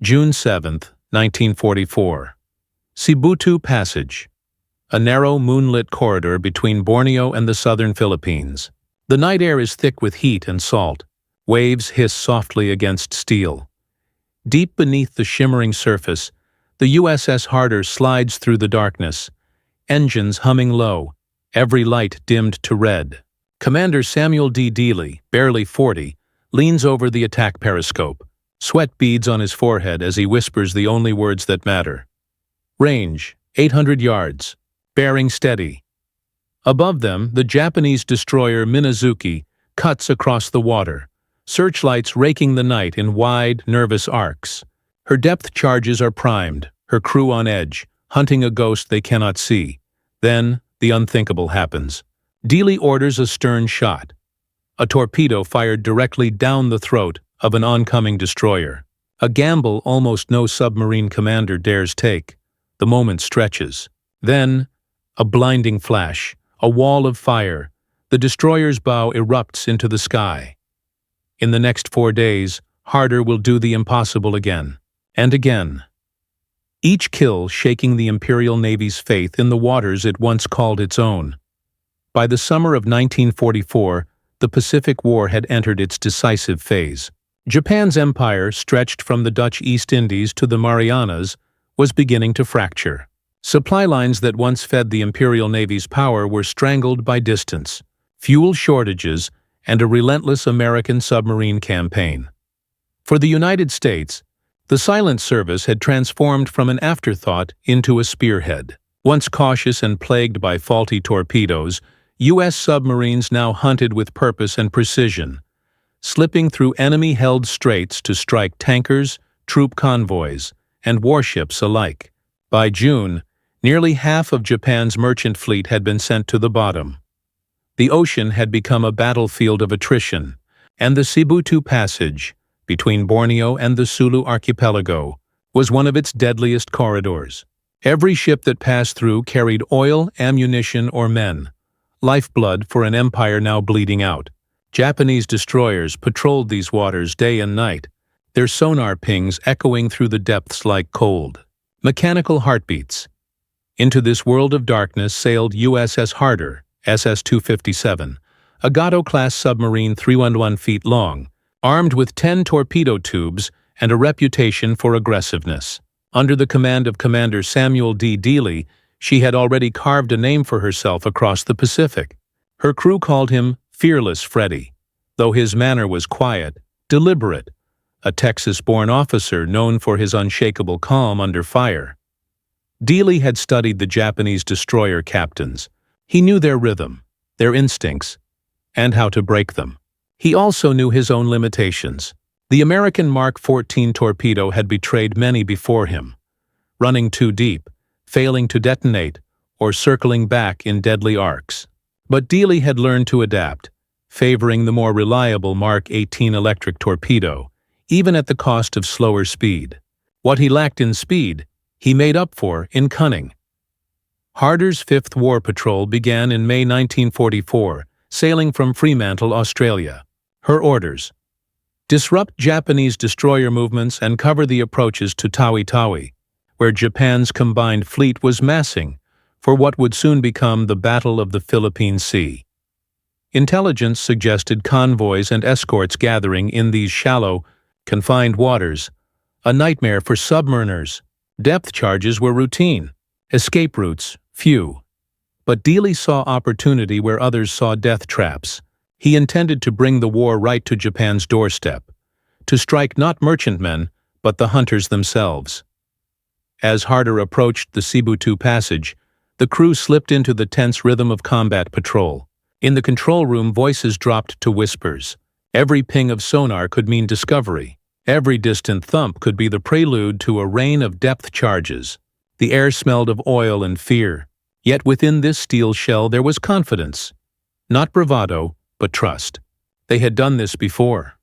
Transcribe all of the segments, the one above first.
June 7, 1944. Sibutu Passage, a narrow moonlit corridor between Borneo and the southern Philippines. The night air is thick with heat and salt. Waves hiss softly against steel. Deep beneath the shimmering surface, the USS Harder slides through the darkness, engines humming low, every light dimmed to red. Commander Samuel D. Dealey, barely 40, leans over the attack periscope. Sweat beads on his forehead as he whispers the only words that matter. Range, 800 yards. Bearing steady. Above them, the Japanese destroyer Minazuki cuts across the water, searchlights raking the night in wide, nervous arcs. Her depth charges are primed, her crew on edge, hunting a ghost they cannot see. Then, the unthinkable happens. Dealey orders a stern shot. A torpedo fired directly down the throat of an oncoming destroyer. A gamble almost no submarine commander dares take. The moment stretches. Then, a blinding flash, a wall of fire. The destroyer's bow erupts into the sky. In the next 4 days, Harder will do the impossible again, and again. Each kill shaking the Imperial Navy's faith in the waters it once called its own. By the summer of 1944, the Pacific War had entered its decisive phase. Japan's empire, stretched from the Dutch East Indies to the Marianas, was beginning to fracture. Supply lines that once fed the Imperial Navy's power were strangled by distance, fuel shortages, and a relentless American submarine campaign. For the United States, the silent service had transformed from an afterthought into a spearhead. Once cautious and plagued by faulty torpedoes, U.S. submarines now hunted with purpose and precision, slipping through enemy-held straits to strike tankers, troop convoys, and warships alike. By June, nearly half of Japan's merchant fleet had been sent to the bottom. The ocean had become a battlefield of attrition, and the Sibutu Passage, between Borneo and the Sulu archipelago, was one of its deadliest corridors. Every ship that passed through carried oil, ammunition, or men, lifeblood for an empire now bleeding out. Japanese destroyers patrolled these waters day and night, their sonar pings echoing through the depths like cold, mechanical heartbeats. Into this world of darkness sailed USS Harder, SS-257, a Gato-class submarine 311 feet long, armed with 10 torpedo tubes and a reputation for aggressiveness. Under the command of Commander Samuel D. Dealey, she had already carved a name for herself across the Pacific. Her crew called him Fearless Freddy, though his manner was quiet, deliberate, a Texas-born officer known for his unshakable calm under fire. Dealey had studied the Japanese destroyer captains. He knew their rhythm, their instincts, and how to break them. He also knew his own limitations. The American Mark 14 torpedo had betrayed many before him, running too deep, failing to detonate, or circling back in deadly arcs. But Dealey had learned to adapt, favoring the more reliable Mark 18 electric torpedo, even at the cost of slower speed. What he lacked in speed, he made up for in cunning. Harder's 5th War Patrol began in May 1944, sailing from Fremantle, Australia. Her orders: disrupt Japanese destroyer movements and cover the approaches to Tawi-Tawi, where Japan's combined fleet was massing for what would soon become the Battle of the Philippine Sea. Intelligence suggested convoys and escorts gathering in these shallow, confined waters, a nightmare for submariners. Depth charges were routine, escape routes few. But Dealey saw opportunity where others saw death traps. He intended to bring the war right to Japan's doorstep, to strike not merchantmen, but the hunters themselves. As Harder approached the Sibutu Passage, the crew slipped into the tense rhythm of combat patrol. In the control room, voices dropped to whispers. Every ping of sonar could mean discovery. Every distant thump could be the prelude to a rain of depth charges. The air smelled of oil and fear. Yet within this steel shell there was confidence. Not bravado, but trust. They had done this before.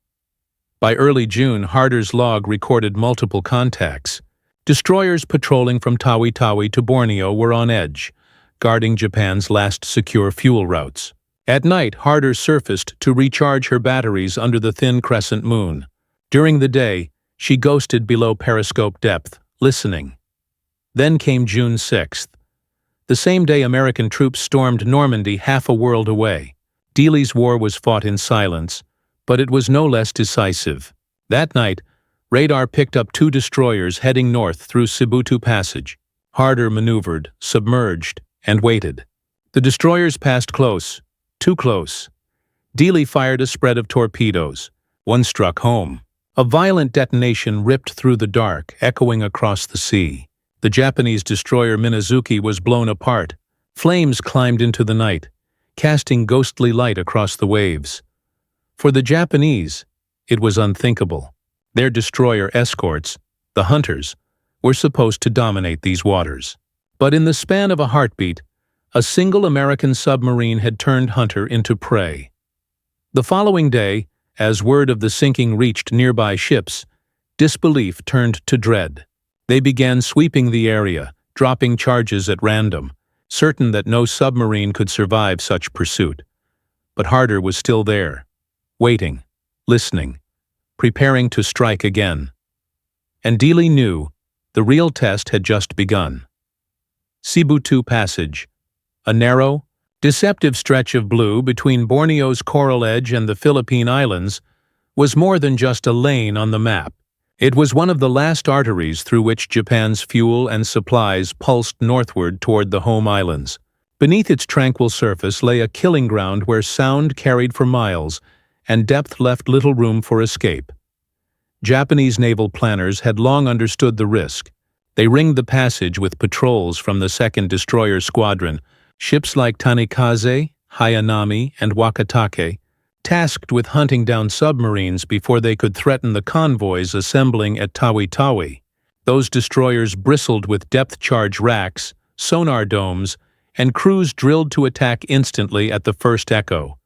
By early June, Harder's log recorded multiple contacts. Destroyers patrolling from Tawi-Tawi to Borneo were on edge, guarding Japan's last secure fuel routes. At night, Harder surfaced to recharge her batteries under the thin crescent moon. During the day, She ghosted below periscope depth, listening. Then came June 6th. The same day American troops stormed Normandy half a world away. Dealey's war was fought in silence, but it was no less decisive. That night, radar picked up 2 destroyers heading north through Sibutu Passage. Harder maneuvered, submerged, and waited. The destroyers passed close, too close. Dealey fired a spread of torpedoes. One struck home. A violent detonation ripped through the dark, echoing across the sea. The Japanese destroyer Minazuki was blown apart. Flames climbed into the night, casting ghostly light across the waves. For the Japanese, it was unthinkable. Their destroyer escorts, the Hunters, were supposed to dominate these waters. But in the span of a heartbeat, a single American submarine had turned Hunter into prey. The following day, as word of the sinking reached nearby ships, disbelief turned to dread. They began sweeping the area, dropping charges at random, certain that no submarine could survive such pursuit. But Harder was still there, waiting, listening, preparing to strike again. And Dealey knew the real test had just begun. Sibutu Passage, a narrow, deceptive stretch of blue between Borneo's coral edge and the Philippine Islands, was more than just a lane on the map. It was one of the last arteries through which Japan's fuel and supplies pulsed northward toward the home islands. Beneath its tranquil surface lay a killing ground where sound carried for miles and depth left little room for escape. Japanese naval planners had long understood the risk. They ringed the passage with patrols from the 2nd Destroyer Squadron, ships like Tanikaze, Hayanami, and Wakatake, tasked with hunting down submarines before they could threaten the convoys assembling at Tawi-Tawi. Those destroyers bristled with depth-charge racks, sonar domes, and crews drilled to attack instantly at the first echo.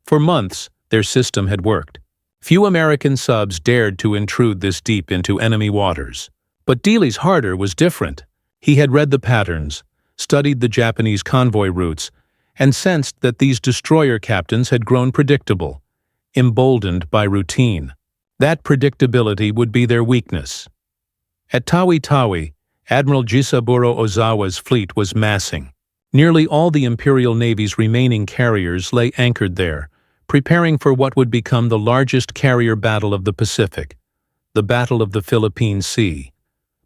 For months, their system had worked. Few American subs dared to intrude this deep into enemy waters. But Dealey's Harder was different. He had read the patterns, studied the Japanese convoy routes, and sensed that these destroyer captains had grown predictable, emboldened by routine. That predictability would be their weakness. At Tawi-Tawi, Admiral Jisaburo Ozawa's fleet was massing. Nearly all the Imperial Navy's remaining carriers lay anchored there, preparing for what would become the largest carrier battle of the Pacific, the Battle of the Philippine Sea.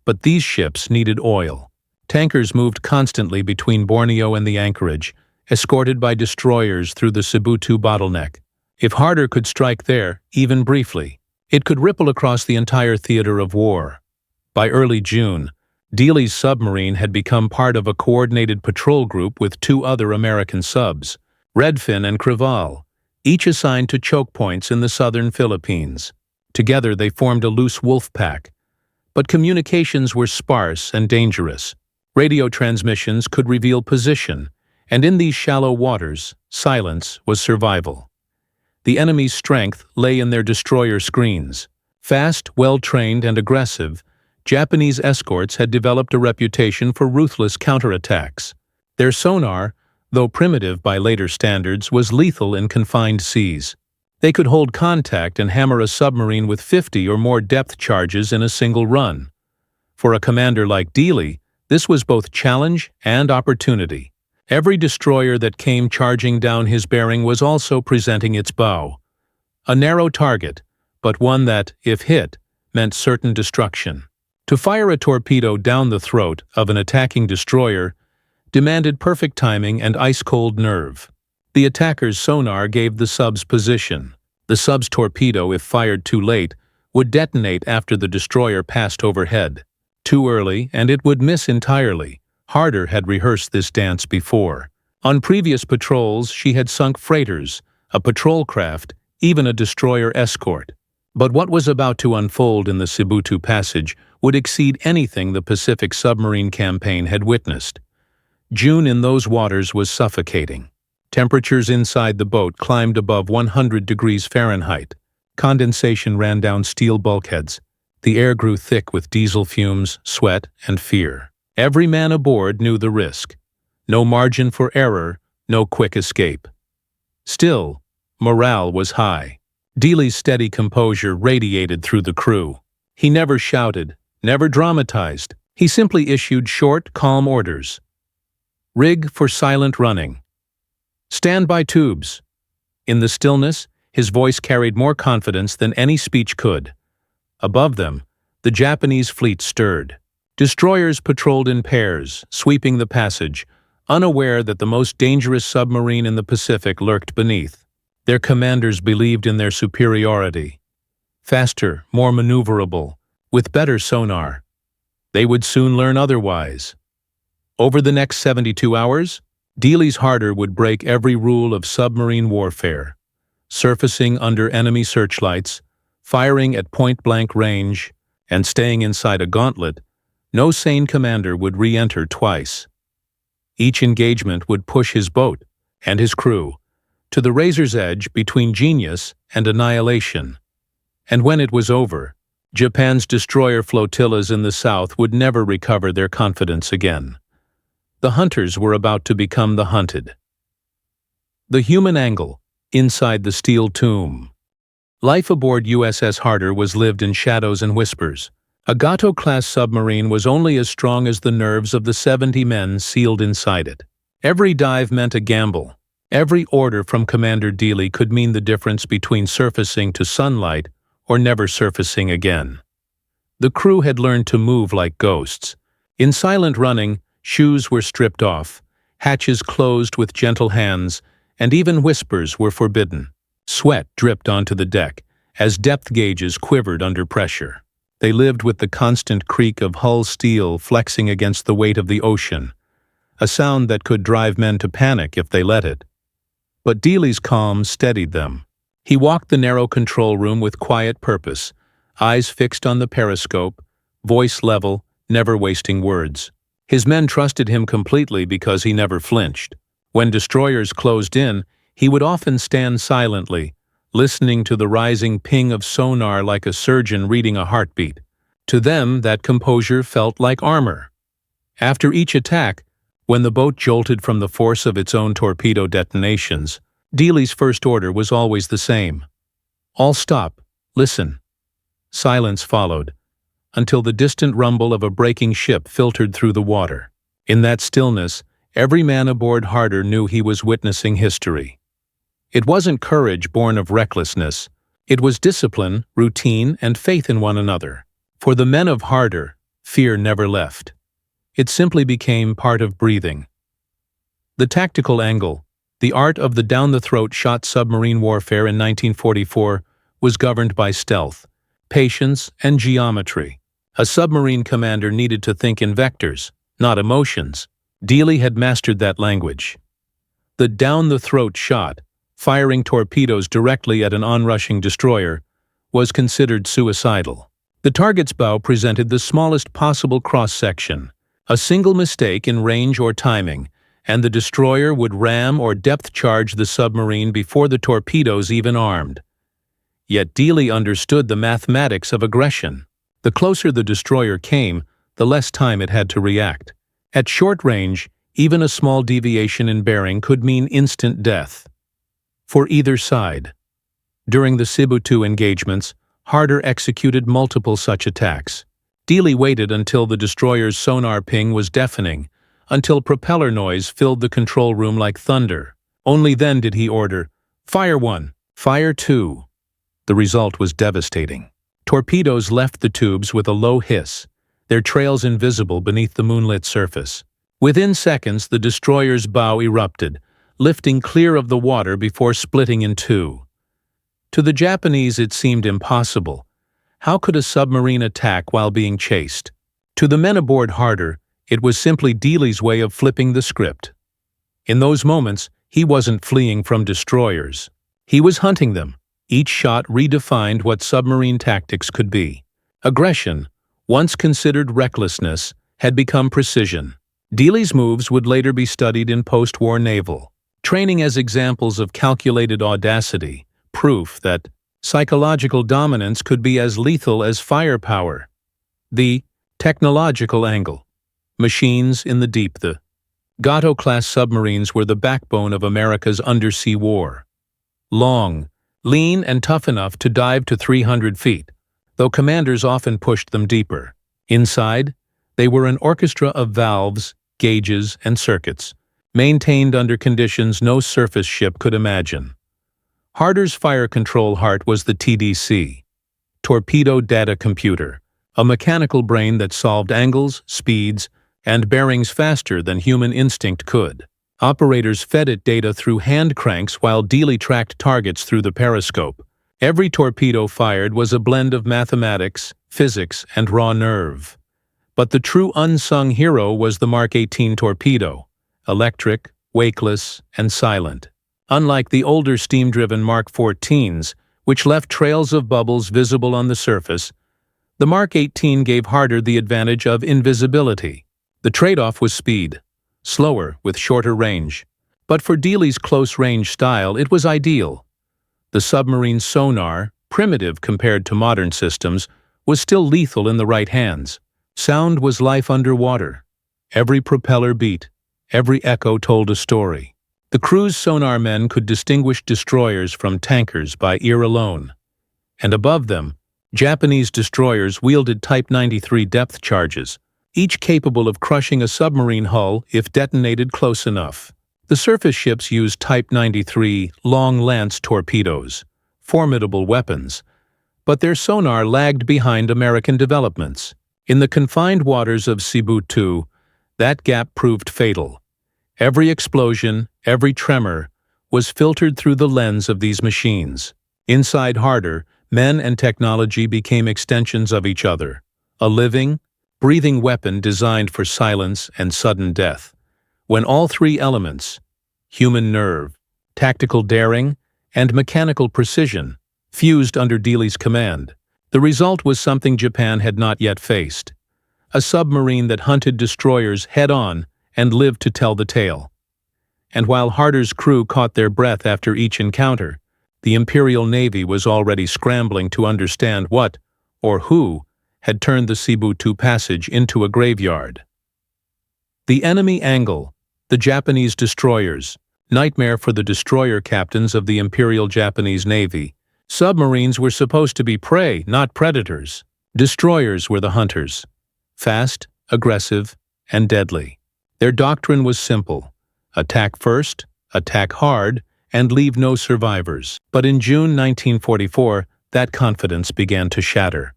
But these ships needed oil. Tankers moved constantly between Borneo and the anchorage, escorted by destroyers through the Sibutu bottleneck. If Harder could strike there, even briefly, it could ripple across the entire theater of war. By early June, Dealey's submarine had become part of a coordinated patrol group with 2 other American subs, Redfin and Creval, each assigned to choke points in the southern Philippines. Together they formed a loose wolf pack. But communications were sparse and dangerous. Radio transmissions could reveal position, and in these shallow waters, silence was survival. The enemy's strength lay in their destroyer screens. Fast, well-trained, and aggressive, Japanese escorts had developed a reputation for ruthless counterattacks. Their sonar, though primitive by later standards, was lethal in confined seas. They could hold contact and hammer a submarine with 50 or more depth charges in a single run. For a commander like Dealey, this was both challenge and opportunity. Every destroyer that came charging down his bearing was also presenting its bow. A narrow target, but one that, if hit, meant certain destruction. To fire a torpedo down the throat of an attacking destroyer demanded perfect timing and ice-cold nerve. The attacker's sonar gave the sub's position. The sub's torpedo, if fired too late, would detonate after the destroyer passed overhead. Too early, and it would miss entirely. Harder had rehearsed this dance before. On previous patrols, she had sunk freighters, a patrol craft, even a destroyer escort. But what was about to unfold in the Sibutu Passage would exceed anything the Pacific submarine campaign had witnessed. June in those waters was suffocating. Temperatures inside the boat climbed above 100 degrees Fahrenheit. Condensation ran down steel bulkheads. The air grew thick with diesel fumes, sweat, and fear. Every man aboard knew the risk. No margin for error, no quick escape. Still, morale was high. Dealey's steady composure radiated through the crew. He never shouted, never dramatized. He simply issued short, calm orders. Rig for silent running. Stand by tubes. In the stillness, his voice carried more confidence than any speech could. Above them, the Japanese fleet stirred. Destroyers patrolled in pairs, sweeping the passage, unaware that the most dangerous submarine in the Pacific lurked beneath. Their commanders believed in their superiority. Faster, more maneuverable, with better sonar. They would soon learn otherwise. Over the next 72 hours, Dealey's harder would break every rule of submarine warfare, surfacing under enemy searchlights, firing at point-blank range, and staying inside a gauntlet. No sane commander would re-enter twice. Each engagement would push his boat, and his crew, to the razor's edge between genius and annihilation. And when it was over, Japan's destroyer flotillas in the south would never recover their confidence again. The hunters were about to become the hunted. The human angle, inside the steel tomb. Life aboard USS Harder was lived in shadows and whispers. A Gato-class submarine was only as strong as the nerves of the 70 men sealed inside it. Every dive meant a gamble. Every order from Commander Dealey could mean the difference between surfacing to sunlight or never surfacing again. The crew had learned to move like ghosts. In silent running, shoes were stripped off, hatches closed with gentle hands, and even whispers were forbidden. Sweat dripped onto the deck as depth gauges quivered under pressure. They lived with the constant creak of hull steel flexing against the weight of the ocean, a sound that could drive men to panic if they let it. But Dealey's calm steadied them. He walked the narrow control room with quiet purpose, eyes fixed on the periscope, voice level, never wasting words. His men trusted him completely because he never flinched. When destroyers closed in, he would often stand silently, listening to the rising ping of sonar like a surgeon reading a heartbeat. To them, that composure felt like armor. After each attack, when the boat jolted from the force of its own torpedo detonations, Dealey's first order was always the same. All stop, listen. Silence followed, until the distant rumble of a breaking ship filtered through the water. In that stillness, every man aboard Harder knew he was witnessing history. It wasn't courage born of recklessness. It was discipline, routine, and faith in one another. For the men of Harder, fear never left. It simply became part of breathing. The tactical angle, the art of the down-the-throat shot submarine warfare in 1944, was governed by stealth, patience, and geometry. A submarine commander needed to think in vectors, not emotions. Dealey had mastered that language. The down-the-throat shot, firing torpedoes directly at an onrushing destroyer, was considered suicidal. The target's bow presented the smallest possible cross-section. A single mistake in range or timing, and the destroyer would ram or depth-charge the submarine before the torpedoes even armed. Yet Dealey understood the mathematics of aggression. The closer the destroyer came, the less time it had to react. At short range, even a small deviation in bearing could mean instant death. For either side. During the Sibutu engagements, Harder executed multiple such attacks. Dealey waited until the destroyer's sonar ping was deafening, until propeller noise filled the control room like thunder. Only then did he order, "Fire 1, fire 2." The result was devastating. Torpedoes left the tubes with a low hiss, their trails invisible beneath the moonlit surface. Within seconds, the destroyer's bow erupted, lifting clear of the water before splitting in two. To the Japanese it seemed impossible. How could a submarine attack while being chased? To the men aboard Harder, it was simply Dealey's way of flipping the script. In those moments, he wasn't fleeing from destroyers. He was hunting them. Each shot redefined what submarine tactics could be. Aggression, once considered recklessness, had become precision. Dealey's moves would later be studied in post-war naval training as examples of calculated audacity, proof that psychological dominance could be as lethal as firepower. The technological angle. Machines in the deep. The Gato-class submarines were the backbone of America's undersea war. Long, lean, and tough enough to dive to 300 feet, though commanders often pushed them deeper. Inside, they were an orchestra of valves, gauges, and circuits, maintained under conditions no surface ship could imagine. Harder's fire control heart was the TDC, Torpedo Data Computer, a mechanical brain that solved angles, speeds, and bearings faster than human instinct could. Operators fed it data through hand cranks while Dealey tracked targets through the periscope. Every torpedo fired was a blend of mathematics, physics, and raw nerve. But the true unsung hero was the Mark 18 torpedo, electric, wakeless, and silent. Unlike the older steam-driven Mark 14s, which left trails of bubbles visible on the surface, the Mark 18 gave Harder the advantage of invisibility. The trade-off was speed, slower with shorter range. But for Dealey's close-range style, it was ideal. The submarine sonar, primitive compared to modern systems, was still lethal in the right hands. Sound was life underwater. Every propeller beat, every echo told a story. The crew's sonar men could distinguish destroyers from tankers by ear alone. And above them, Japanese destroyers wielded Type 93 depth charges, each capable of crushing a submarine hull if detonated close enough. The surface ships used Type 93 long-lance torpedoes, formidable weapons, but their sonar lagged behind American developments. In the confined waters of Sibutu, that gap proved fatal. Every explosion, every tremor, was filtered through the lens of these machines. Inside Harder, men and technology became extensions of each other, a living, breathing weapon designed for silence and sudden death. When all three elements, human nerve, tactical daring, and mechanical precision, fused under Dealey's command, the result was something Japan had not yet faced. A submarine that hunted destroyers head-on and lived to tell the tale. And while Harder's crew caught their breath after each encounter, the Imperial Navy was already scrambling to understand what, or who, had turned the Sibutu Passage into a graveyard. The enemy angle, the Japanese destroyers, nightmare for the destroyer captains of the Imperial Japanese Navy. Submarines were supposed to be prey, not predators. Destroyers were the hunters. Fast, aggressive, and deadly. Their doctrine was simple: attack first, attack hard, and leave no survivors. But in June 1944, that confidence began to shatter.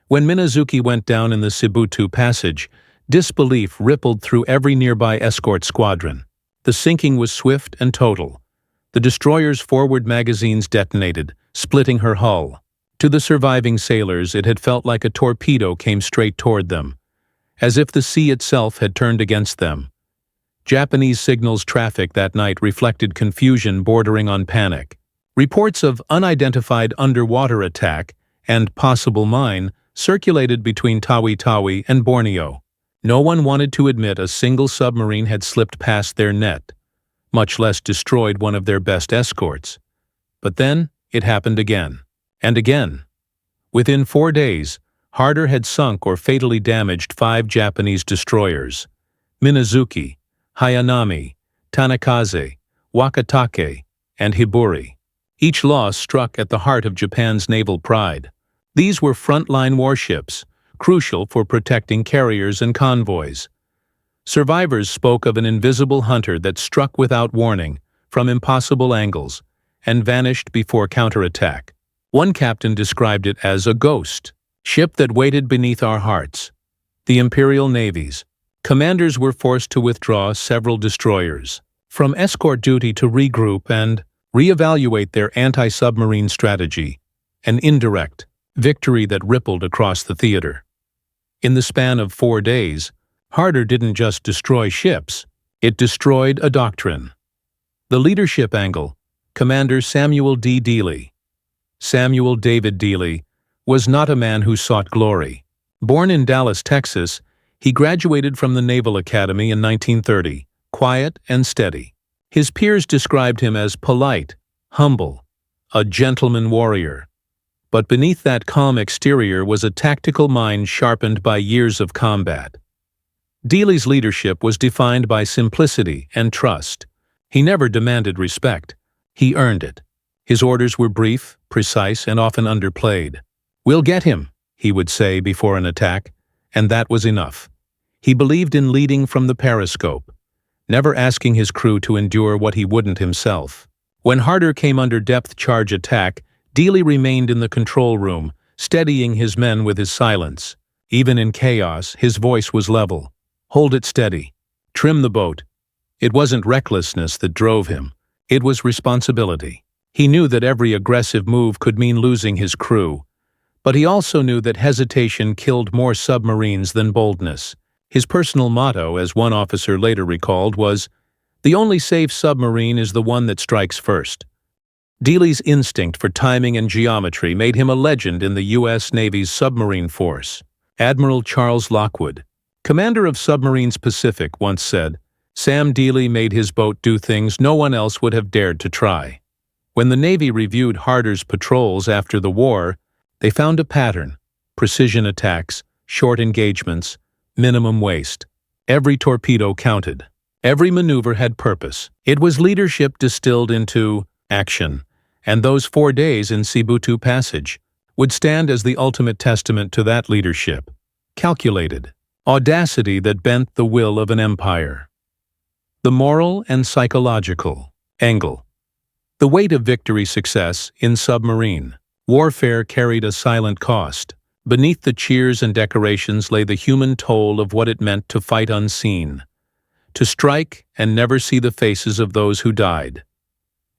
When Minazuki went down in the Sibutu Passage, disbelief rippled through every nearby escort squadron. The sinking was swift and total. The destroyer's forward magazines detonated, splitting her hull. To the surviving sailors, it had felt like a torpedo came straight toward them, as if the sea itself had turned against them. Japanese signals traffic that night reflected confusion bordering on panic. Reports of unidentified underwater attack and possible mine circulated between Tawi-Tawi and Borneo. No one wanted to admit a single submarine had slipped past their net, much less destroyed one of their best escorts. But then, it happened again, and again. Within 4 days, Harder had sunk or fatally damaged 5 Japanese destroyers: Minazuki, Hayanami, Tanakaze, Wakatake, and Hiburi. Each loss struck at the heart of Japan's naval pride. These were frontline warships, crucial for protecting carriers and convoys. Survivors spoke of an invisible hunter that struck without warning, from impossible angles, and vanished before counterattack. One captain described it as a ghost, ship that waited beneath our hearts. The Imperial Navies. Commanders were forced to withdraw several destroyers from escort duty to regroup and reevaluate their anti-submarine strategy, an indirect victory that rippled across the theater. In the span of 4 days, Harder didn't just destroy ships, it destroyed a doctrine. The leadership angle, Commander Samuel D. Dealey. Samuel David Dealey was not a man who sought glory. Born in Dallas, Texas, he graduated from the Naval Academy in 1930, quiet and steady. His peers described him as polite, humble, a gentleman warrior. But beneath that calm exterior was a tactical mind sharpened by years of combat. Dealey's leadership was defined by simplicity and trust. He never demanded respect. He earned it. His orders were brief, precise, and often underplayed. "We'll get him," he would say before an attack, and that was enough. He believed in leading from the periscope, never asking his crew to endure what he wouldn't himself. When Harder came under depth charge attack, Dealey remained in the control room, steadying his men with his silence. Even in chaos, his voice was level. "Hold it steady. Trim the boat." It wasn't recklessness that drove him. It was responsibility. He knew that every aggressive move could mean losing his crew, but he also knew that hesitation killed more submarines than boldness. His personal motto, as one officer later recalled, was, "The only safe submarine is the one that strikes first." Dealey's instinct for timing and geometry made him a legend in the U.S. Navy's submarine force. Admiral Charles Lockwood, commander of Submarines Pacific, once said, "Sam Dealey made his boat do things no one else would have dared to try." When the Navy reviewed Harder's patrols after the war, they found a pattern: precision attacks, short engagements, minimum waste. Every torpedo counted. Every maneuver had purpose. It was leadership distilled into action, and those 4 days in Sibutu Passage would stand as the ultimate testament to that leadership. Calculated. Audacity that bent the will of an empire. The moral and psychological angle. The weight of victory success in submarine warfare carried a silent cost. Beneath the cheers and decorations lay the human toll of what it meant to fight unseen, to strike and never see the faces of those who died.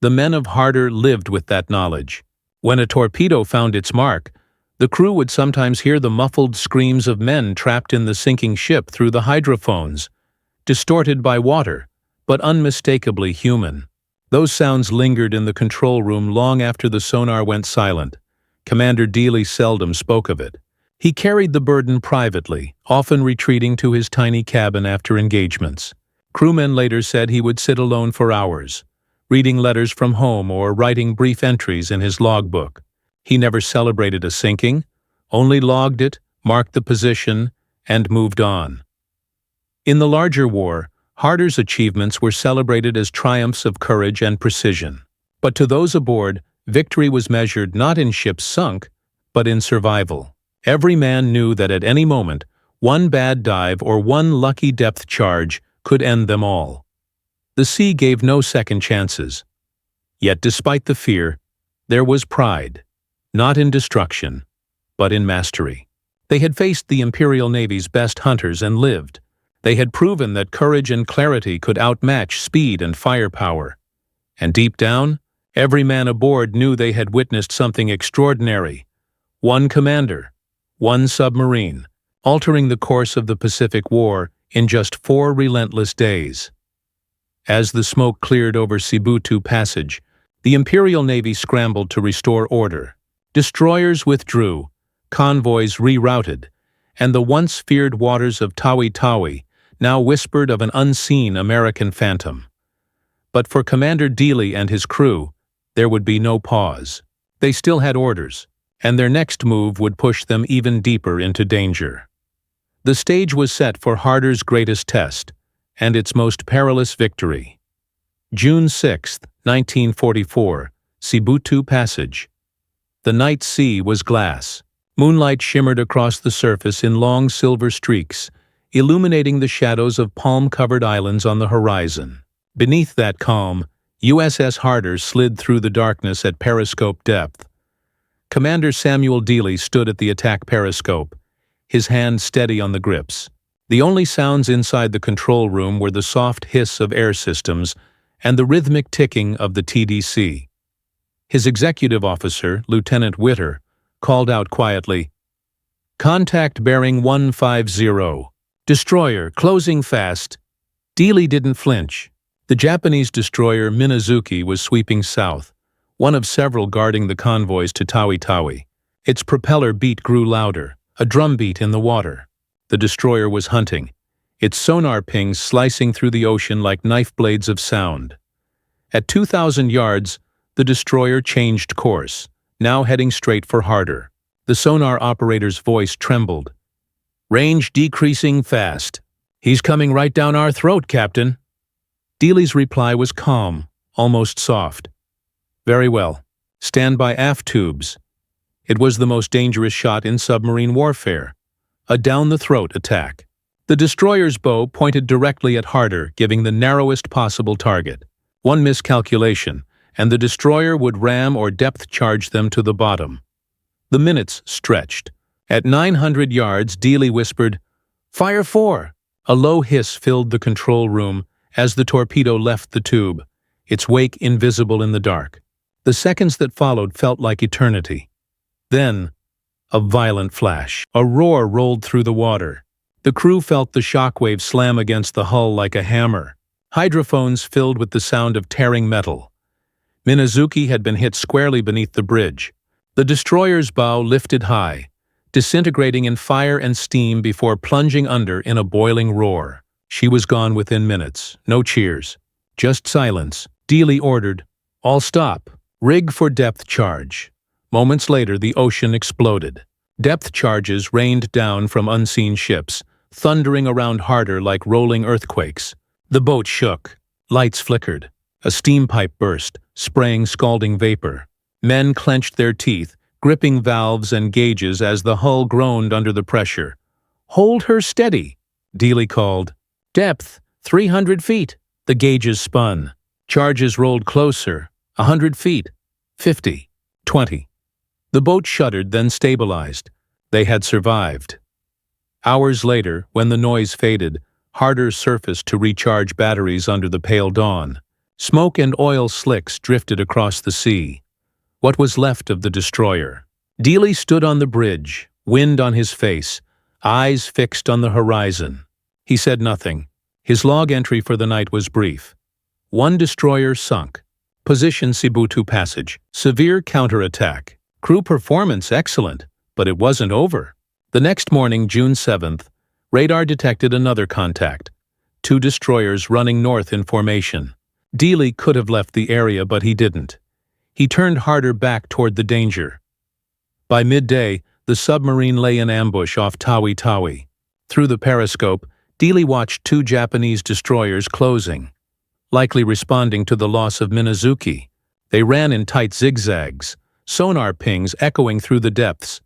The men of Harder lived with that knowledge. When a torpedo found its mark, the crew would sometimes hear the muffled screams of men trapped in the sinking ship through the hydrophones, distorted by water, but unmistakably human. Those sounds lingered in the control room long after the sonar went silent. Commander Dealey seldom spoke of it. He carried the burden privately, often retreating to his tiny cabin after engagements. Crewmen later said he would sit alone for hours, reading letters from home or writing brief entries in his logbook. He never celebrated a sinking, only logged it, marked the position, and moved on. In the larger war, Harder's achievements were celebrated as triumphs of courage and precision. But to those aboard, victory was measured not in ships sunk, but in survival. Every man knew that at any moment, one bad dive or one lucky depth charge could end them all. The sea gave no second chances. Yet despite the fear, there was pride, not in destruction, but in mastery. They had faced the Imperial Navy's best hunters and lived. They had proven that courage and clarity could outmatch speed and firepower. And deep down, every man aboard knew they had witnessed something extraordinary. One commander, one submarine, altering the course of the Pacific War in just 4 relentless days. As the smoke cleared over Sibutu Passage, the Imperial Navy scrambled to restore order. Destroyers withdrew, convoys rerouted, and the once feared waters of Tawi-Tawi now whispered of an unseen American phantom. But for Commander Dealey and his crew, there would be no pause. They still had orders, and their next move would push them even deeper into danger. The stage was set for Harder's greatest test, and its most perilous victory. June 6, 1944, Sibutu Passage. The night sea was glass. Moonlight shimmered across the surface in long silver streaks, illuminating the shadows of palm-covered islands on the horizon. Beneath that calm, USS Harder slid through the darkness at periscope depth. Commander Samuel Dealey stood at the attack periscope, his hand steady on the grips. The only sounds inside the control room were the soft hiss of air systems and the rhythmic ticking of the TDC. His executive officer, Lieutenant Witter, called out quietly, "Contact bearing 150. Destroyer, closing fast." Dealey didn't flinch. The Japanese destroyer Minazuki was sweeping south, one of several guarding the convoys to Tawi-Tawi. Its propeller beat grew louder, a drumbeat in the water. The destroyer was hunting, its sonar pings slicing through the ocean like knife blades of sound. At 2,000 yards, the destroyer changed course, now heading straight for Harder. The sonar operator's voice trembled. "Range decreasing fast. He's coming right down our throat, Captain." Dealey's reply was calm, almost soft. "Very well. Stand by aft tubes." It was the most dangerous shot in submarine warfare, a down-the-throat attack. The destroyer's bow pointed directly at Harder, giving the narrowest possible target. One miscalculation, and the destroyer would ram or depth charge them to the bottom. The minutes stretched. At 900 yards, Dealey whispered, "Fire 4!" A low hiss filled the control room as the torpedo left the tube, its wake invisible in the dark. The seconds that followed felt like eternity. Then, a violent flash. A roar rolled through the water. The crew felt the shockwave slam against the hull like a hammer. Hydrophones filled with the sound of tearing metal. Minazuki had been hit squarely beneath the bridge. The destroyer's bow lifted high, disintegrating in fire and steam before plunging under in a boiling roar. She was gone within minutes. No cheers. Just silence. Dealey ordered, "All stop. Rig for depth charge." Moments later, the ocean exploded. Depth charges rained down from unseen ships, thundering around Harder like rolling earthquakes. The boat shook. Lights flickered. A steam pipe burst, spraying scalding vapor. Men clenched their teeth, gripping valves and gauges as the hull groaned under the pressure. "Hold her steady," Dealey called. "Depth, 300 feet." The gauges spun. Charges rolled closer. 100 feet. 50. 20. The boat shuddered, then stabilized. They had survived. Hours later, when the noise faded, Harder surfaced to recharge batteries under the pale dawn. Smoke and oil slicks drifted across the sea. What was left of the destroyer? Dealey stood on the bridge, wind on his face, eyes fixed on the horizon. He said nothing. His log entry for the night was brief. 1 destroyer sunk. Position Sibutu Passage. Severe counterattack. Crew performance excellent, but it wasn't over. The next morning, June 7th, radar detected another contact. 2 destroyers running north in formation. Dealey could have left the area, but he didn't. He turned Harder back toward the danger. By midday, the submarine lay in ambush off Tawi Tawi. Through the periscope, Dealey watched 2 Japanese destroyers closing, likely responding to the loss of Minazuki. They ran in tight zigzags, sonar pings echoing through the depths.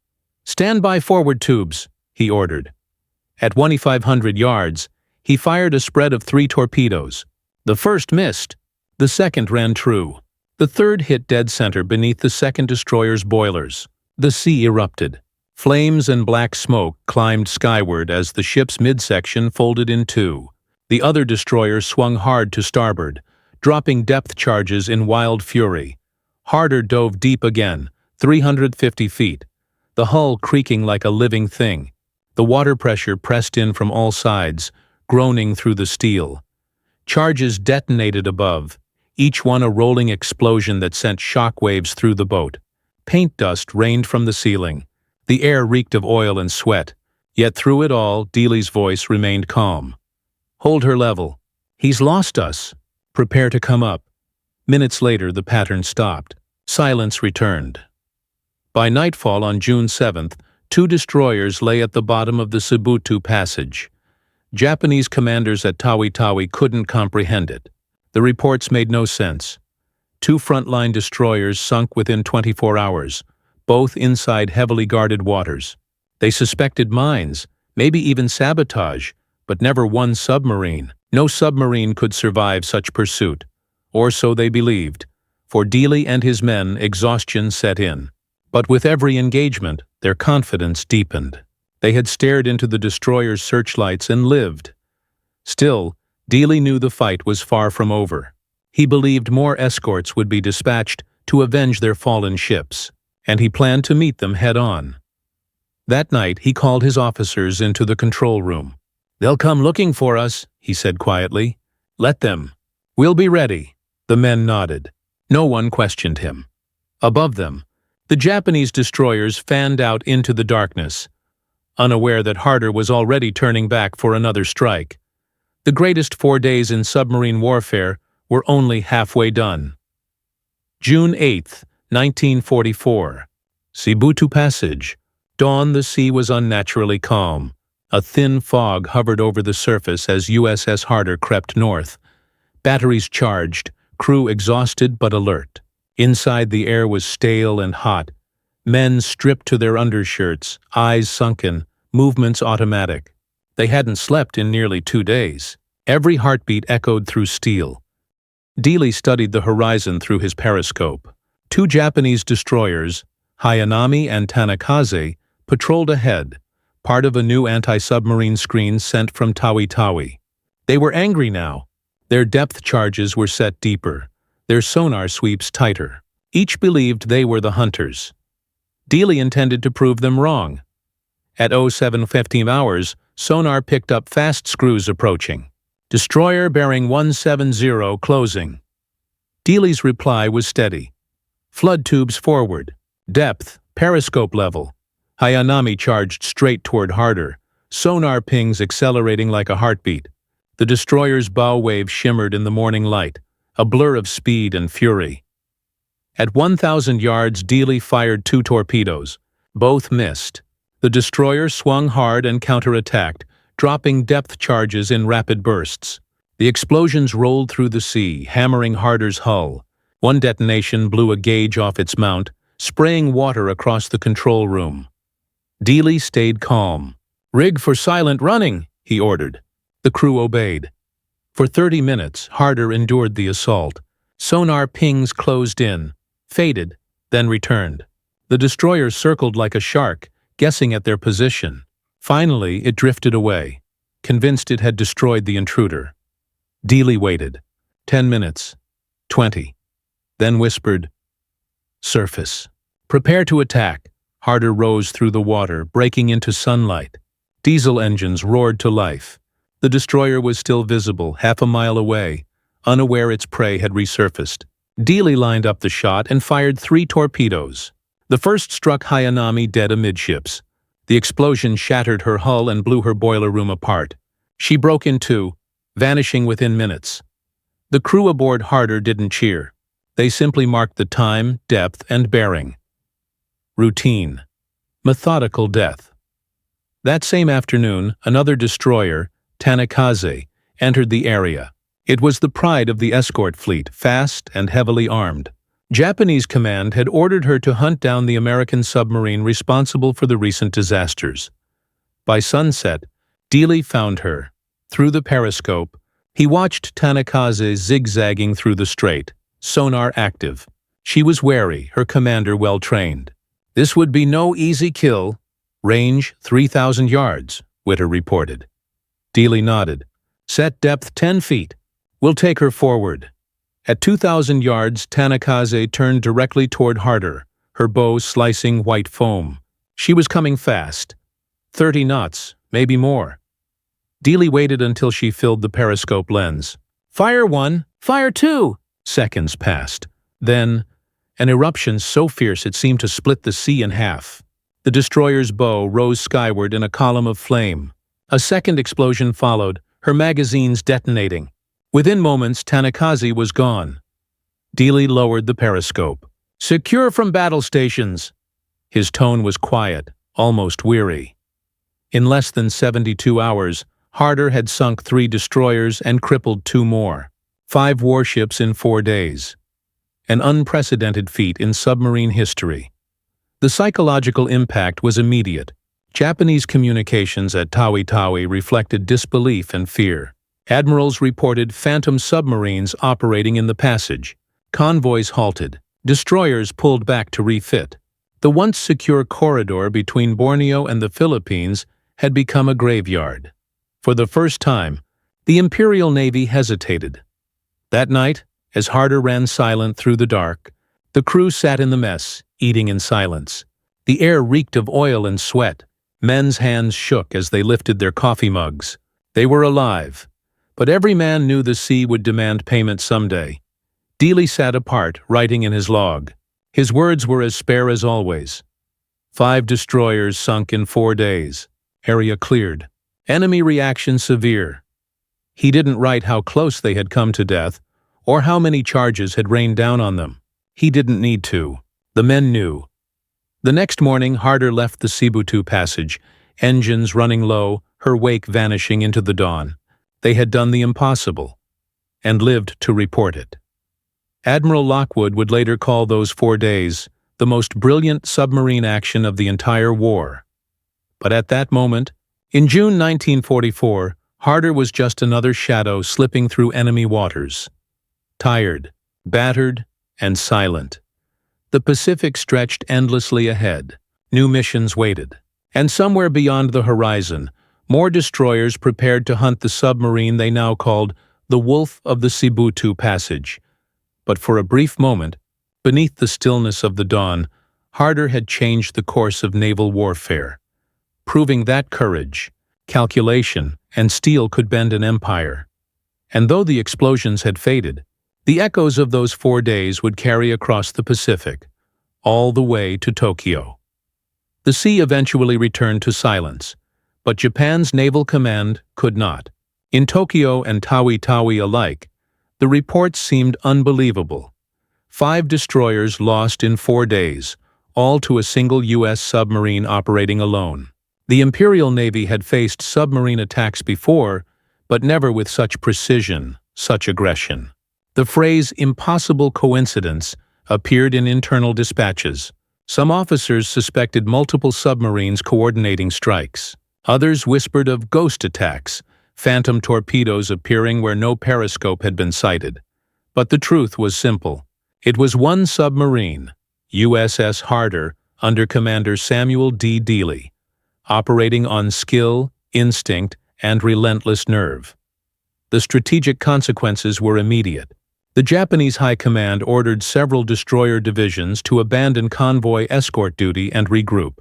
"Stand by forward tubes," he ordered. At 2,500 yards, he fired a spread of 3 torpedoes. The first missed. The second ran true. The third hit dead center beneath the second destroyer's boilers. The sea erupted. Flames and black smoke climbed skyward as the ship's midsection folded in 2. The other destroyer swung hard to starboard, dropping depth charges in wild fury. Harder dove deep again, 350 feet, the hull creaking like a living thing. The water pressure pressed in from all sides, groaning through the steel. Charges detonated above, each one a rolling explosion that sent shock waves through the boat. Paint dust rained from the ceiling. The air reeked of oil and sweat. Yet through it all, Dealey's voice remained calm. "Hold her level. He's lost us. Prepare to come up." Minutes later, the pattern stopped. Silence returned. By nightfall on June 7th, 2 destroyers lay at the bottom of the Sibutu Passage. Japanese commanders at Tawi Tawi couldn't comprehend it. The reports made no sense. 2 frontline destroyers sunk within 24 hours, both inside heavily guarded waters. They suspected mines, maybe even sabotage, but never one submarine. No submarine could survive such pursuit, or so they believed. For Dealey and his men, exhaustion set in. But with every engagement, their confidence deepened. They had stared into the destroyer's searchlights and lived. Still, Dealey knew the fight was far from over. He believed more escorts would be dispatched to avenge their fallen ships, and he planned to meet them head-on. That night, he called his officers into the control room. "They'll come looking for us," he said quietly. "Let them. We'll be ready." The men nodded. No one questioned him. Above them, the Japanese destroyers fanned out into the darkness, unaware that Harder was already turning back for another strike. The greatest 4 days in submarine warfare were only halfway done. June 8, 1944. Sibutu Passage. Dawn, the sea was unnaturally calm. A thin fog hovered over the surface as USS Harder crept north. Batteries charged, crew exhausted but alert. Inside, the air was stale and hot. Men stripped to their undershirts, eyes sunken, movements automatic. They hadn't slept in nearly 2 days. Every heartbeat echoed through steel. Dealey studied the horizon through his periscope. 2 Japanese destroyers, Hayanami and Tanakaze, patrolled ahead, part of a new anti-submarine screen sent from Tawi-Tawi. They were angry now. Their depth charges were set deeper, their sonar sweeps tighter. Each believed they were the hunters. Dealey intended to prove them wrong. At 07:15 hours, sonar picked up fast screws approaching. Destroyer bearing 170 closing. Dealey's reply was steady. Flood tubes forward. Depth, periscope level. Hayanami charged straight toward harder, sonar pings accelerating like a heartbeat. The destroyer's bow wave shimmered in the morning light, a blur of speed and fury. At 1,000 yards, Dealey fired 2 torpedoes. Both missed. The destroyer swung hard and counterattacked, dropping depth charges in rapid bursts. The explosions rolled through the sea, hammering Harder's hull. One detonation blew a gauge off its mount, spraying water across the control room. Dealey stayed calm. "Rig for silent running," he ordered. The crew obeyed. For 30 minutes, Harder endured the assault. Sonar pings closed in, faded, then returned. The destroyer circled like a shark, guessing at their position. Finally, it drifted away, convinced it had destroyed the intruder. Dealey waited. 10 minutes. 20. Then whispered, "Surface. Prepare to attack." Harder rose through the water, breaking into sunlight. Diesel engines roared to life. The destroyer was still visible, half a mile away, unaware its prey had resurfaced. Dealey lined up the shot and fired 3 torpedoes. The first struck Hayanami dead amidships. The explosion shattered her hull and blew her boiler room apart. She broke in 2, vanishing within minutes. The crew aboard Harder didn't cheer. They simply marked the time, depth, and bearing. Routine. Methodical death. That same afternoon, another destroyer, Tanakaze, entered the area. It was the pride of the escort fleet, fast and heavily armed. Japanese command had ordered her to hunt down the American submarine responsible for the recent disasters. By sunset, Dealey found her. Through the periscope, he watched Tanakaze zigzagging through the strait, sonar active. She was wary, her commander well-trained. "This would be no easy kill." "Range 3,000 yards, Witter reported. Dealey nodded. "Set depth 10 feet. We'll take her forward." At 2,000 yards, Tanakaze turned directly toward Harder, her bow slicing white foam. She was coming fast. 30 knots, maybe more. Dealey waited until she filled the periscope lens. "Fire 1, fire 2!" Seconds passed. Then, an eruption so fierce it seemed to split the sea in half. The destroyer's bow rose skyward in a column of flame. A second explosion followed, her magazines detonating. Within moments, Tanakaze was gone. Dealey lowered the periscope. "Secure from battle stations." His tone was quiet, almost weary. In less than 72 hours, Harder had sunk 3 destroyers and crippled 2 more. 5 warships in 4 days. An unprecedented feat in submarine history. The psychological impact was immediate. Japanese communications at Tawi-Tawi reflected disbelief and fear. Admirals reported phantom submarines operating in the passage. Convoys halted. Destroyers pulled back to refit. The once secure corridor between Borneo and the Philippines had become a graveyard. For the first time, the Imperial Navy hesitated. That night, as Harder ran silent through the dark, the crew sat in the mess, eating in silence. The air reeked of oil and sweat. Men's hands shook as they lifted their coffee mugs. They were alive, but every man knew the sea would demand payment someday. Dealey sat apart, writing in his log. His words were as spare as always. 5 destroyers sunk in 4 days. Area cleared. Enemy reaction severe. He didn't write how close they had come to death, or how many charges had rained down on them. He didn't need to. The men knew. The next morning, Harder left the Sibutu Passage, engines running low, her wake vanishing into the dawn. They had done the impossible, and lived to report it. Admiral Lockwood would later call those 4 days the most brilliant submarine action of the entire war. But at that moment, in June 1944, Harder was just another shadow slipping through enemy waters. Tired, battered, and silent. The Pacific stretched endlessly ahead. New missions waited. And somewhere beyond the horizon, more destroyers prepared to hunt the submarine they now called the Wolf of the Sibutu Passage. But for a brief moment, beneath the stillness of the dawn, Harder had changed the course of naval warfare, proving that courage, calculation, and steel could bend an empire. And though the explosions had faded, the echoes of those 4 days would carry across the Pacific, all the way to Tokyo. The sea eventually returned to silence, but Japan's naval command could not. In Tokyo and Tawi-Tawi alike, the reports seemed unbelievable. 5 destroyers lost in 4 days, all to a single U.S. submarine operating alone. The Imperial Navy had faced submarine attacks before, but never with such precision, such aggression. The phrase "impossible coincidence" appeared in internal dispatches. Some officers suspected multiple submarines coordinating strikes. Others whispered of ghost attacks, phantom torpedoes appearing where no periscope had been sighted. But the truth was simple. It was one submarine, USS Harder, under Commander Samuel D. Dealey, operating on skill, instinct, and relentless nerve. The strategic consequences were immediate. The Japanese High Command ordered several destroyer divisions to abandon convoy escort duty and regroup.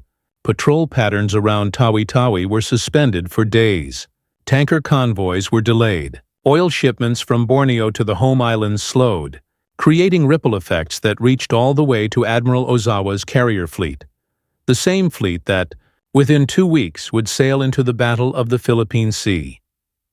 Patrol patterns around Tawi-Tawi were suspended for days. Tanker convoys were delayed. Oil shipments from Borneo to the home islands slowed, creating ripple effects that reached all the way to Admiral Ozawa's carrier fleet. The same fleet that, within 2 weeks, would sail into the Battle of the Philippine Sea.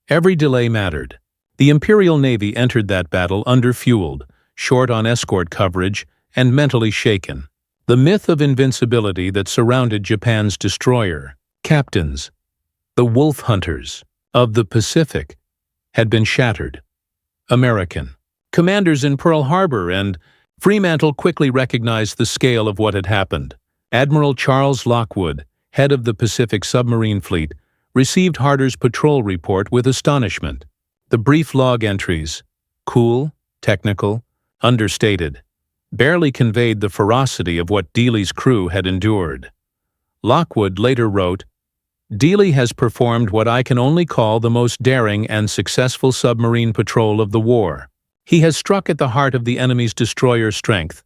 Every delay mattered. The Imperial Navy entered that battle underfueled, short on escort coverage, and mentally shaken. The myth of invincibility that surrounded Japan's destroyer, captains, the wolf hunters of the Pacific, had been shattered. American commanders in Pearl Harbor and Fremantle quickly recognized the scale of what had happened. Admiral Charles Lockwood, head of the Pacific Submarine Fleet, received Harder's patrol report with astonishment. The brief log entries, cool, technical, understated, barely conveyed the ferocity of what Dealey's crew had endured. Lockwood later wrote, "Dealey has performed what I can only call the most daring and successful submarine patrol of the war. He has struck at the heart of the enemy's destroyer strength,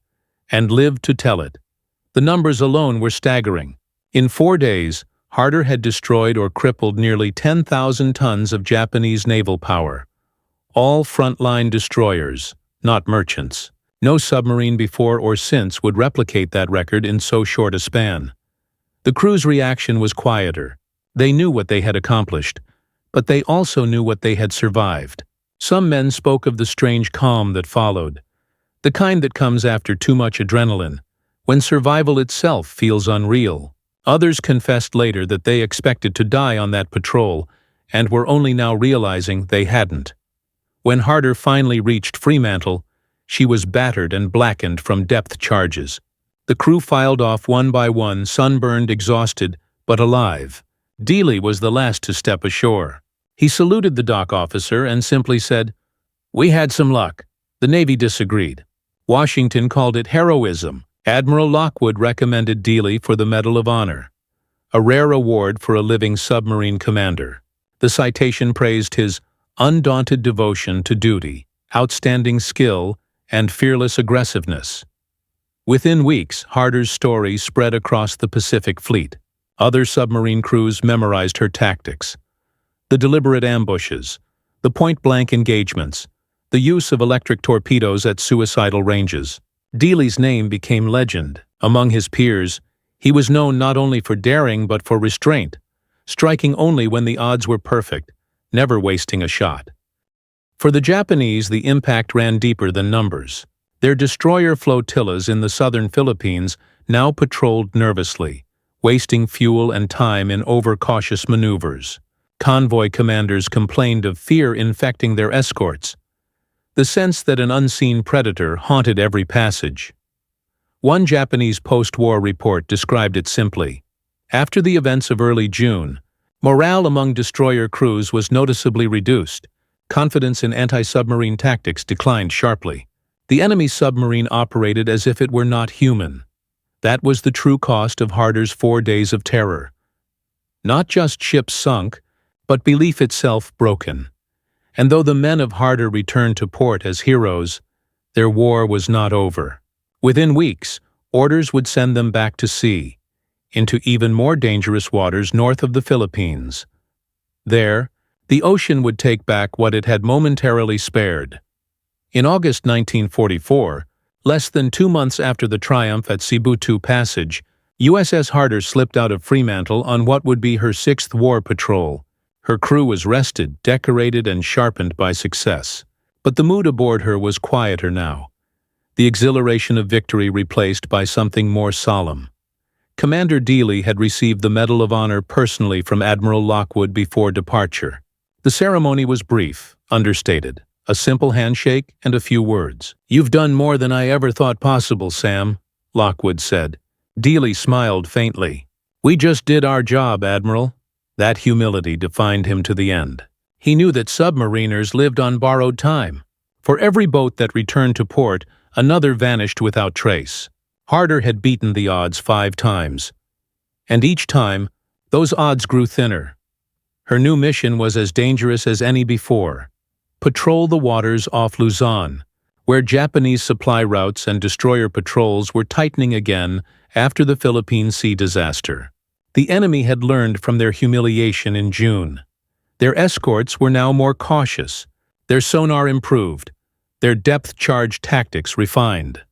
and lived to tell it. The numbers alone were staggering. In 4 days, Harder had destroyed or crippled nearly 10,000 tons of Japanese naval power. All frontline destroyers, not merchants. No submarine before or since would replicate that record in so short a span." The crew's reaction was quieter. They knew what they had accomplished, but they also knew what they had survived. Some men spoke of the strange calm that followed, the kind that comes after too much adrenaline, when survival itself feels unreal. Others confessed later that they expected to die on that patrol and were only now realizing they hadn't. When Harder finally reached Fremantle, she was battered and blackened from depth charges. The crew filed off one by one, sunburned, exhausted, but alive. Dealey was the last to step ashore. He saluted the dock officer and simply said, "We had some luck." The Navy disagreed. Washington called it heroism. Admiral Lockwood recommended Dealey for the Medal of Honor, a rare award for a living submarine commander. The citation praised his undaunted devotion to duty, outstanding skill, and fearless aggressiveness. Within weeks, Harder's story spread across the Pacific Fleet. Other submarine crews memorized her tactics. The deliberate ambushes, the point-blank engagements, the use of electric torpedoes at suicidal ranges. Dealey's name became legend. Among his peers, he was known not only for daring but for restraint, striking only when the odds were perfect, never wasting a shot. For the Japanese, the impact ran deeper than numbers. Their destroyer flotillas in the southern Philippines now patrolled nervously, wasting fuel and time in overcautious maneuvers. Convoy commanders complained of fear infecting their escorts, the sense that an unseen predator haunted every passage. One Japanese post-war report described it simply. After the events of early June, morale among destroyer crews was noticeably reduced. Confidence in anti-submarine tactics declined sharply. The enemy submarine operated as if it were not human. That was the true cost of Harder's 4 days of terror. Not just ships sunk, but belief itself broken. And though the men of Harder returned to port as heroes, their war was not over. Within weeks, orders would send them back to sea, into even more dangerous waters north of the Philippines. There, the ocean would take back what it had momentarily spared. In August 1944, less than 2 months after the triumph at Sibutu Passage, USS Harder slipped out of Fremantle on what would be her 6th war patrol. Her crew was rested, decorated, and sharpened by success. But the mood aboard her was quieter now. The exhilaration of victory replaced by something more solemn. Commander Dealey had received the Medal of Honor personally from Admiral Lockwood before departure. The ceremony was brief, understated. A simple handshake and a few words. "You've done more than I ever thought possible, Sam," Lockwood said. Dealey smiled faintly. "We just did our job, Admiral." That humility defined him to the end. He knew that submariners lived on borrowed time. For every boat that returned to port, another vanished without trace. Harder had beaten the odds 5 times. And each time, those odds grew thinner. Her new mission was as dangerous as any before. Patrol the waters off Luzon, where Japanese supply routes and destroyer patrols were tightening again after the Philippine Sea disaster. The enemy had learned from their humiliation in June. Their escorts were now more cautious, their sonar improved, their depth-charge tactics refined.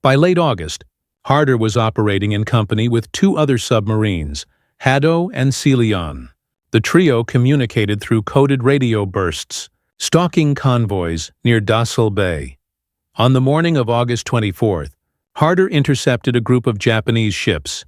By late August, Harder was operating in company with 2 other submarines, Hado and Celion. The trio communicated through coded radio bursts, stalking convoys near Dassel Bay. On the morning of August 24th, Harder intercepted a group of Japanese ships,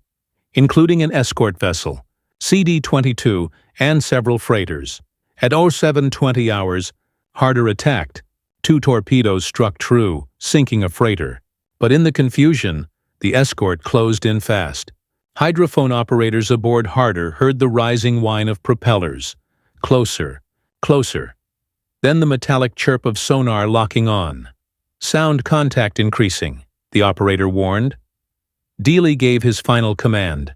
including an escort vessel, CD-22, and several freighters. At 07:20 hours, Harder attacked. 2 torpedoes struck true, sinking a freighter. But in the confusion, the escort closed in fast. Hydrophone operators aboard Harder heard the rising whine of propellers. Closer, closer. Then the metallic chirp of sonar locking on. "Sound contact increasing," the operator warned. Dealey gave his final command.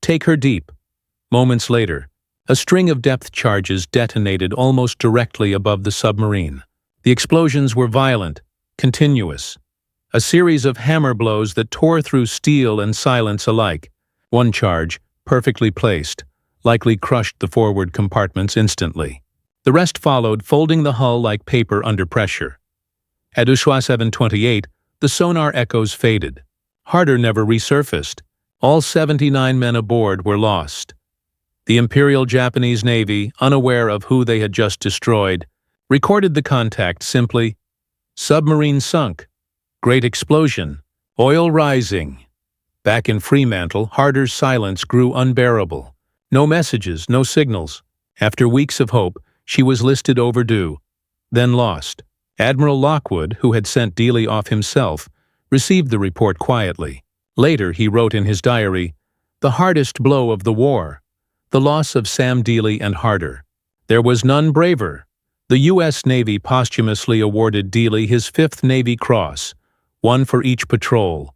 "Take her deep." Moments later, a string of depth charges detonated almost directly above the submarine. The explosions were violent, continuous. A series of hammer blows that tore through steel and silence alike. One charge, perfectly placed, likely crushed the forward compartments instantly. The rest followed, folding the hull like paper under pressure. At 07:28, the sonar echoes faded. Harder never resurfaced. All 79 men aboard were lost. The Imperial Japanese Navy, unaware of who they had just destroyed, recorded the contact simply, "Submarine sunk. Great explosion. Oil rising." Back in Fremantle, Harder's silence grew unbearable. No messages, no signals. After weeks of hope, she was listed overdue, then lost. Admiral Lockwood, who had sent Dealey off himself, received the report quietly. Later, he wrote in his diary, "The hardest blow of the war. The loss of Sam Dealey and Harder. There was none braver." The U.S. Navy posthumously awarded Dealey his 5th Navy Cross, one for each patrol,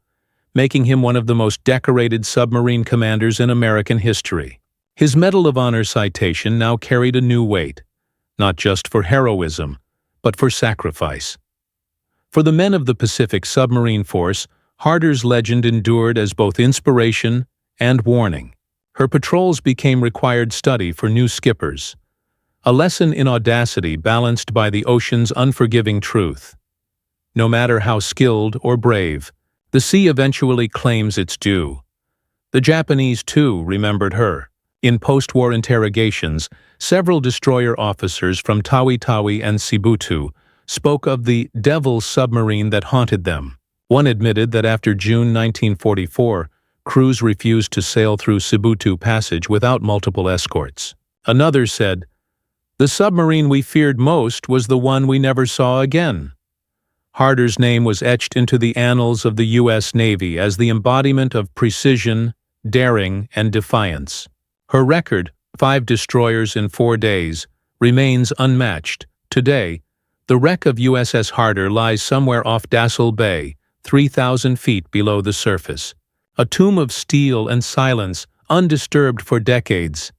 making him one of the most decorated submarine commanders in American history. His Medal of Honor citation now carried a new weight, not just for heroism, but for sacrifice. For the men of the Pacific Submarine Force, Harder's legend endured as both inspiration and warning. Her patrols became required study for new skippers, a lesson in audacity balanced by the ocean's unforgiving truth. No matter how skilled or brave, the sea eventually claims its due. The Japanese, too, remembered her. In post-war interrogations, several destroyer officers from Tawi-Tawi and Sibutu spoke of the devil submarine that haunted them. One admitted that after June 1944, crews refused to sail through Sibutu Passage without multiple escorts. Another said, "The submarine we feared most was the one we never saw again." Harder's name was etched into the annals of the U.S. Navy as the embodiment of precision, daring, and defiance. Her record, 5 destroyers in 4 days, remains unmatched. Today, the wreck of USS Harder lies somewhere off Dassel Bay, 3,000 feet below the surface. A tomb of steel and silence, undisturbed for decades.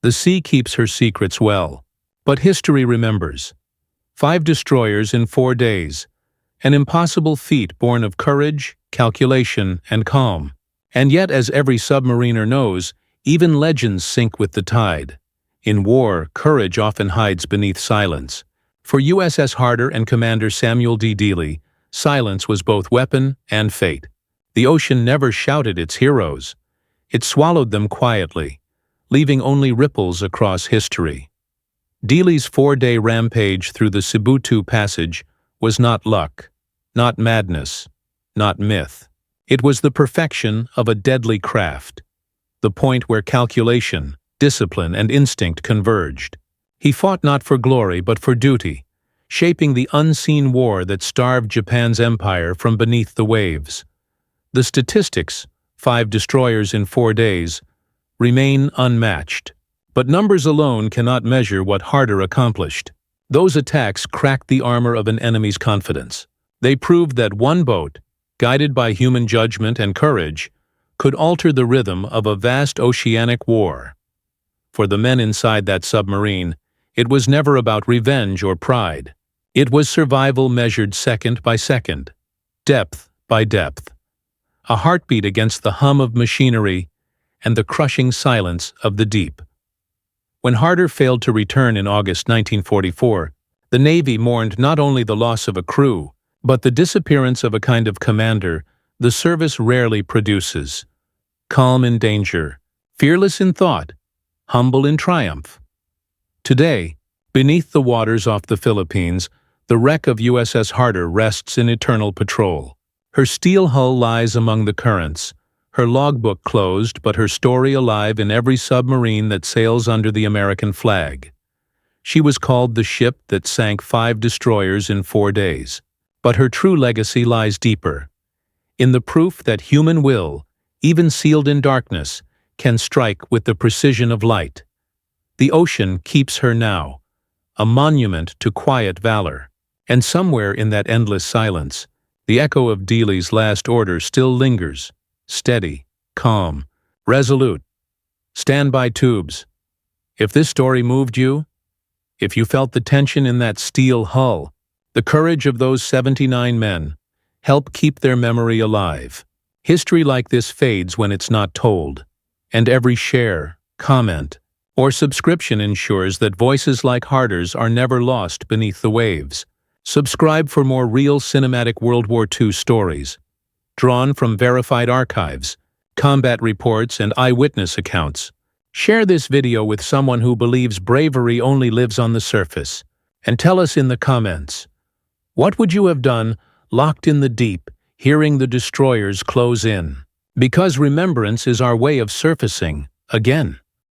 The sea keeps her secrets well. But history remembers. 5 destroyers in 4 days. An impossible feat born of courage, calculation, and calm. And yet, as every submariner knows, even legends sink with the tide. In war, courage often hides beneath silence. For USS Harder and Commander Samuel D. Dealey, silence was both weapon and fate. The ocean never shouted its heroes. It swallowed them quietly, leaving only ripples across history. Dealey's 4-day rampage through the Sibutu Passage was not luck, not madness, not myth. It was the perfection of a deadly craft, the point where calculation, discipline, and instinct converged. He fought not for glory but for duty, shaping the unseen war that starved Japan's empire from beneath the waves. The statistics, 5 destroyers in 4 days, remain unmatched. But numbers alone cannot measure what Harder accomplished. Those attacks cracked the armor of an enemy's confidence. They proved that one boat, guided by human judgment and courage, could alter the rhythm of a vast oceanic war. For the men inside that submarine, it was never about revenge or pride. It was survival measured second by second, depth by depth. A heartbeat against the hum of machinery and the crushing silence of the deep. When Harder failed to return in August 1944, the Navy mourned not only the loss of a crew, but the disappearance of a kind of commander the service rarely produces. Calm in danger, fearless in thought, humble in triumph. Today, beneath the waters off the Philippines, the wreck of USS Harder rests in eternal patrol. Her steel hull lies among the currents, her logbook closed but her story alive in every submarine that sails under the American flag. She was called the ship that sank 5 destroyers in 4 days. But her true legacy lies deeper, in the proof that human will, even sealed in darkness, can strike with the precision of light. The ocean keeps her now, a monument to quiet valor. And somewhere in that endless silence, the echo of Dealey's last order still lingers, steady, calm, resolute. Stand by tubes. If this story moved you, if you felt the tension in that steel hull, the courage of those 79 men, help keep their memory alive. History like this fades when it's not told, and every share, comment, or subscription ensures that voices like Harder's are never lost beneath the waves. Subscribe for more real cinematic World War II stories, drawn from verified archives, combat reports, and eyewitness accounts. Share this video with someone who believes bravery only lives on the surface, and tell us in the comments, what would you have done locked in the deep, hearing the destroyers close in? Because remembrance is our way of surfacing again.